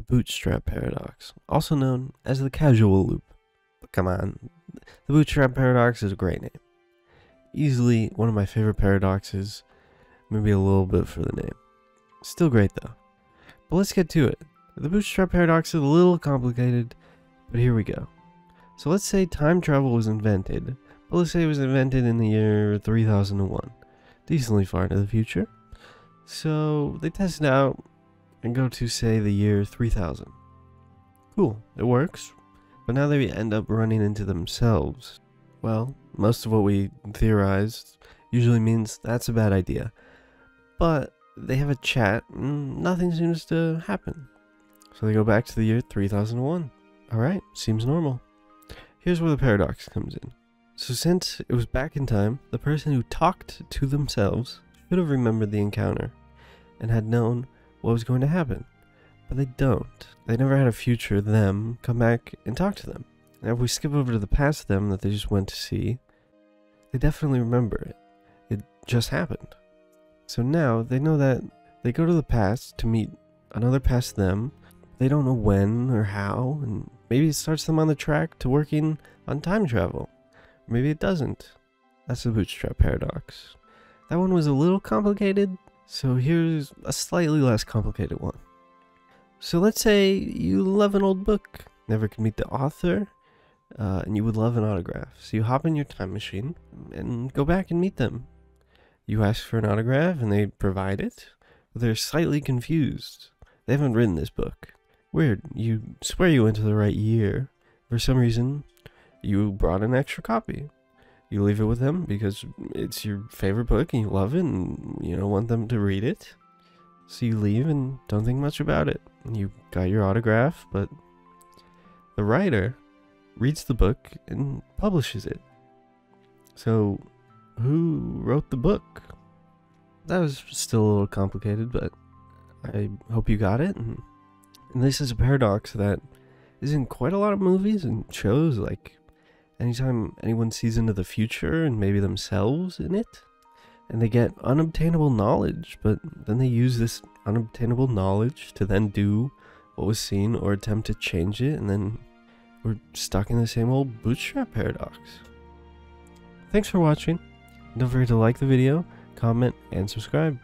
Bootstrap Paradox, also known as the casual loop. But come on, the Bootstrap Paradox is a great name. Easily one of my favorite paradoxes, maybe a little bit for the name. Still great though. But let's get to it. The Bootstrap Paradox is a little complicated, but here we go. So let's say time travel was invented, but let's say it was invented in the year 3001. Decently far into the future. So they test it out and go to, say, the year 3000. Cool, it works. But now they end up running into themselves. Well, most of what we theorized usually means that's a bad idea. But they have a chat and nothing seems to happen. So they go back to the year 3001. Alright, seems normal. Here's where the paradox comes in. So since it was back in time, the person who talked to themselves should have remembered the encounter and had known what was going to happen. But they don't. They never had a future them come back and talk to them. Now if we skip over to the past them that they just went to see, they definitely remember it. It just happened. So now they know that they go to the past to meet another past them. They don't know when or how, and maybe it starts them on the track to working on time travel. Or maybe it doesn't. That's the Bootstrap Paradox. That one was a little complicated, so here's a slightly less complicated one. So let's say you love an old book, never could meet the author, and you would love an autograph. So you hop in your time machine and go back and meet them. You ask for an autograph and they provide it, but they're slightly confused. They haven't written this book. Weird, you swear you went to the right year. For some reason, you brought an extra copy. You leave it with them because it's your favorite book and you love it and you don't want them to read it. So you leave and don't think much about it. You got your autograph, but the writer reads the book and publishes it. So who wrote the book? That was still a little complicated, but I hope you got it. And this is a paradox that is in quite a lot of movies and shows. Like anytime anyone sees into the future and maybe themselves in it, and they get unobtainable knowledge, but then they use this unobtainable knowledge to then do what was seen or attempt to change it, and then we're stuck in the same old Bootstrap Paradox. Thanks for watching. Don't forget to like the video, comment, and subscribe.